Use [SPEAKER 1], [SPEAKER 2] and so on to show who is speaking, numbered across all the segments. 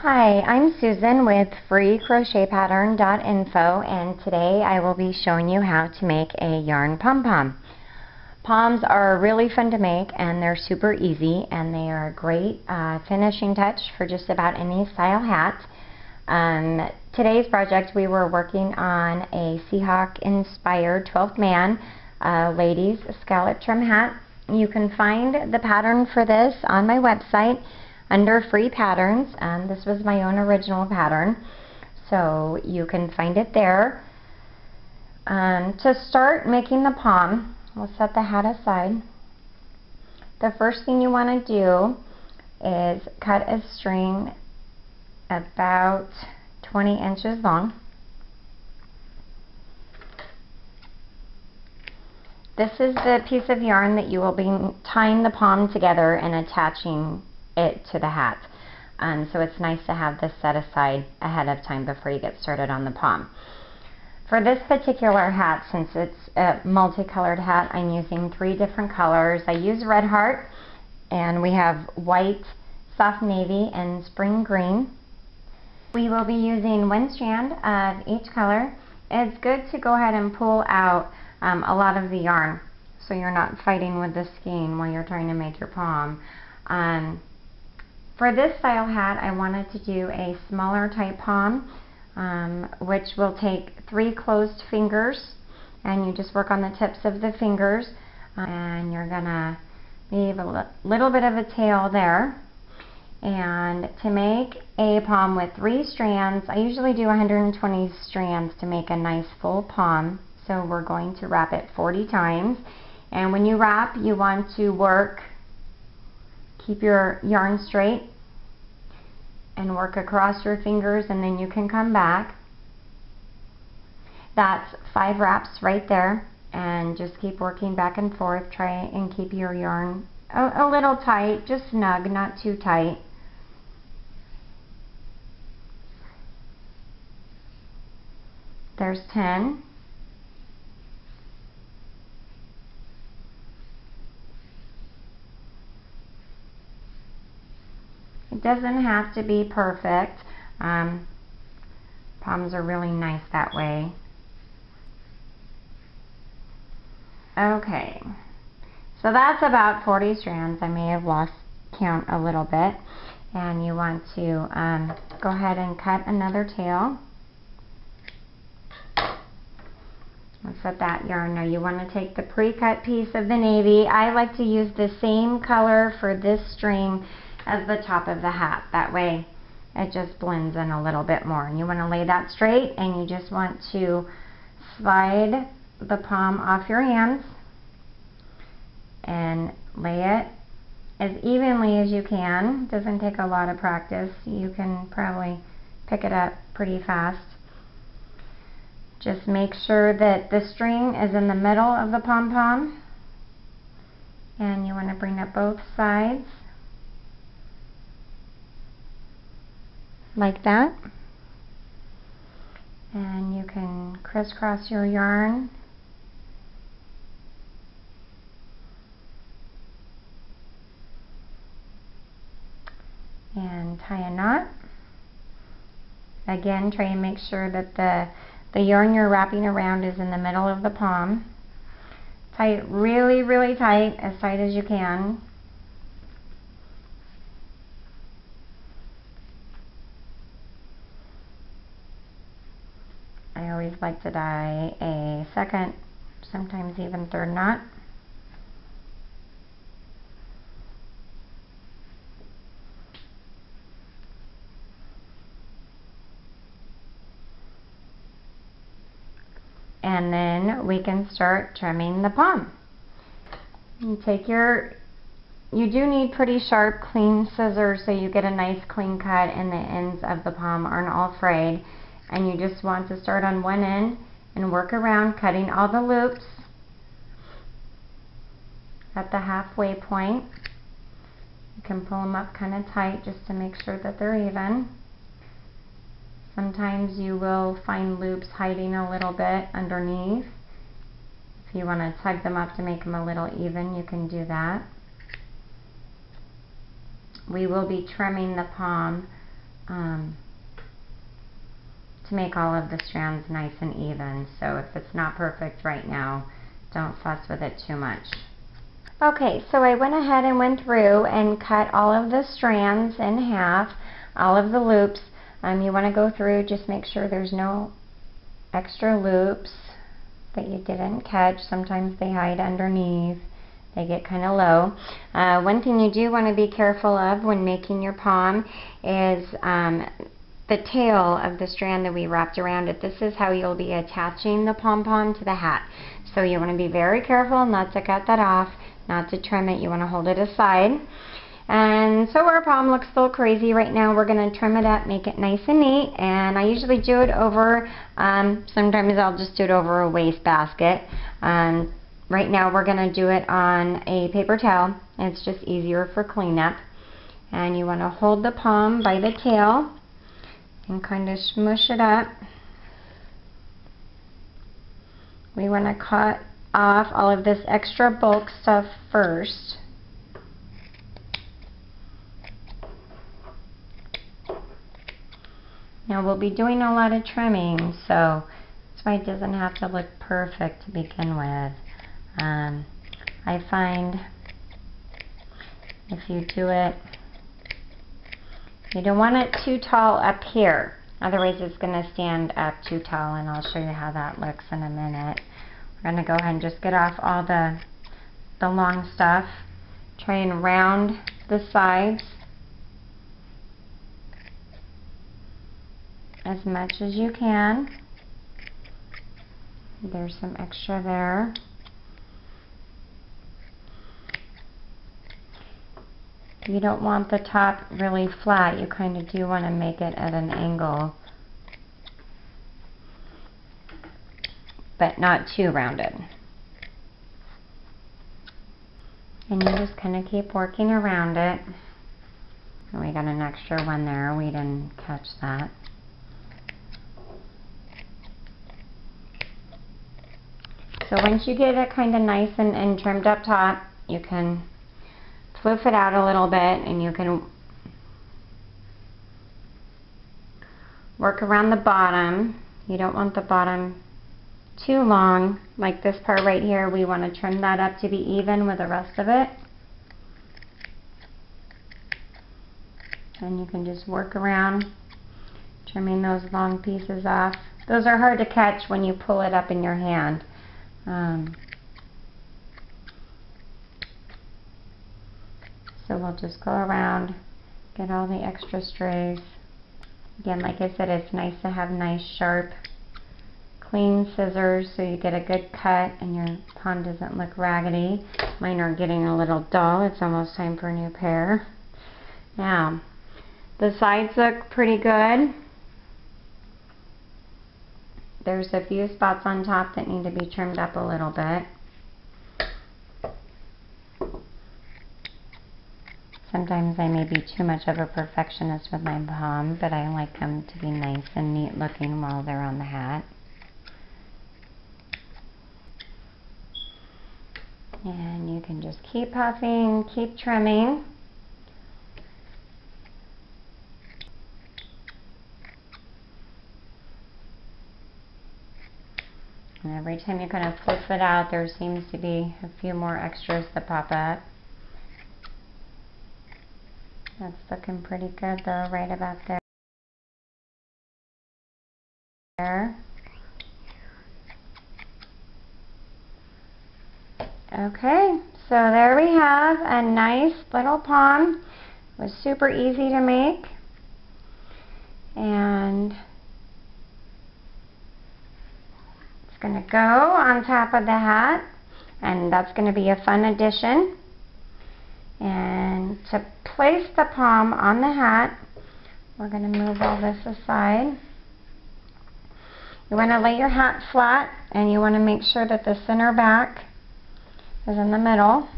[SPEAKER 1] Hi, I'm Susan with freecrochetpattern.info, and today I will be showing you how to make a yarn pom-pom. Poms are really fun to make, and they're super easy, and they are a great finishing touch for just about any style hat. Today's project, we were working on a Seahawk inspired 12th man ladies scallop trim hat. You can find the pattern for this on my website under free patterns, and this was my own original pattern, so you can find it there. To start making the pom, we'll set the hat aside. The first thing you want to do is cut a string about 20 inches long. This is the piece of yarn that you will be tying the pom together and attaching it to the hat. So it's nice to have this set aside ahead of time before you get started on the pom. For this particular hat, since it's a multicolored hat, I'm using 3 different colors. I use Red Heart, and we have white, soft navy, and spring green. We will be using 1 strand of each color. It's good to go ahead and pull out a lot of the yarn so you're not fighting with the skein while you're trying to make your pom. For this style hat, I wanted to do a smaller type pom, which will take 3 closed fingers, and you just work on the tips of the fingers, and you're gonna leave a little bit of a tail there. And to make a pom with 3 strands, I usually do 120 strands to make a nice full pom, so we're going to wrap it 40 times. And when you wrap, you want to keep your yarn straight and work across your fingers, and then you can come back. That's 5 wraps right there, and just keep working back and forth. Try and keep your yarn a little tight, just snug, not too tight. There's 10. It doesn't have to be perfect. Poms are really nice that way. Okay, so that's about 40 strands. I may have lost count a little bit. And you want to go ahead and cut another tail. Let's set that yarn. Now you want to take the pre-cut piece of the navy. I like to use the same color for this string as the top of the hat. That way it just blends in a little bit more. And you want to lay that straight, and you just want to slide the pom off your hands and lay it as evenly as you can. Doesn't take a lot of practice. You can probably pick it up pretty fast. Just make sure that the string is in the middle of the pom-pom, and you want to bring up both sides like that, and you can crisscross your yarn and tie a knot. Again, try and make sure that the yarn you're wrapping around is in the middle of the pom. Tie it really, really tight, as tight as you can. I always like to tie a second, sometimes even third knot. And then we can start trimming the pom. You do need pretty sharp, clean scissors so you get a nice clean cut and the ends of the pom aren't all frayed. And you just want to start on one end and work around, cutting all the loops at the halfway point. You can pull them up kind of tight just to make sure that they're even. Sometimes you will find loops hiding a little bit underneath. If you want to tug them up to make them a little even, you can do that. We will be trimming the pom to make all of the strands nice and even. So if it's not perfect right now, don't fuss with it too much. Okay, so I went ahead and went through and cut all of the strands in half, all of the loops. You want to go through, just make sure there's no extra loops that you didn't catch. Sometimes they hide underneath. They get kind of low. One thing you do want to be careful of when making your pom is the tail of the strand that we wrapped around it. This is how you'll be attaching the pom-pom to the hat. So you want to be very careful not to cut that off, not to trim it. You want to hold it aside. And so our pom looks a little crazy right now. We're going to trim it up, make it nice and neat. And I usually do it over, sometimes I'll just do it over a wastebasket. Right now we're going to do it on a paper towel. It's just easier for cleanup. And you want to hold the pom by the tail and kind of smush it up. We want to cut off all of this extra bulk stuff first. Now we'll be doing a lot of trimming, so that's why it doesn't have to look perfect to begin with. I find if you do it, you don't want it too tall up here, otherwise it's going to stand up too tall, and I'll show you how that looks in a minute. We're going to go ahead and just get off all the long stuff. Try and round the sides as much as you can. There's some extra there. You don't want the top really flat. You kind of do want to make it at an angle, but not too rounded. And you just kind of keep working around it. And we got an extra one there. We didn't catch that. So once you get it kind of nice and trimmed up top, you can flip it out a little bit, and you can work around the bottom. You don't want the bottom too long, like this part right here. We want to trim that up to be even with the rest of it. And you can just work around trimming those long pieces off. Those are hard to catch when you pull it up in your hand. So we'll just go around, get all the extra strays. Again, like I said, it's nice to have nice, sharp, clean scissors so you get a good cut and your pom doesn't look raggedy. Mine are getting a little dull. It's almost time for a new pair. Now, the sides look pretty good. There's a few spots on top that need to be trimmed up a little bit. Sometimes I may be too much of a perfectionist with my pom, but I like them to be nice and neat looking while they're on the hat. And you can just keep puffing, keep trimming. And every time you kind of flip it out, there seems to be a few more extras that pop up. That's looking pretty good though, right about there. Okay, so there we have a nice little pom. It was super easy to make. And it's going to go on top of the hat. And that's going to be a fun addition. And to place the pom on the hat, we're going to move all this aside. You want to lay your hat flat, and you want to make sure that the center back is in the middle.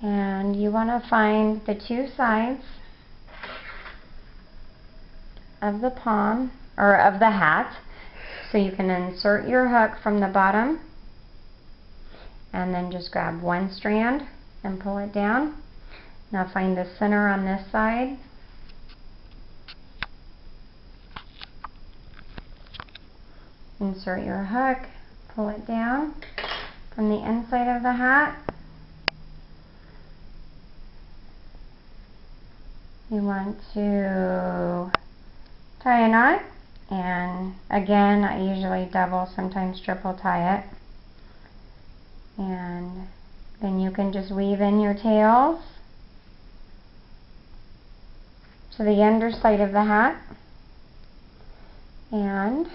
[SPEAKER 1] And you want to find the two sides of the pom, or of the hat. So you can insert your hook from the bottom, and then just grab one strand and pull it down. Now find the center on this side insert your hook, pull it down from the inside of the hat. You want to tie a knot, and again, I usually double, sometimes triple tie it. And then you can just weave in your tails to the underside of the hat. And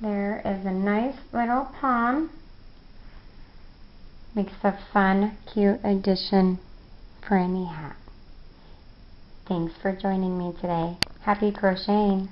[SPEAKER 1] there is a nice little pom. Makes a fun, cute addition for any hat. Thanks for joining me today. Happy crocheting!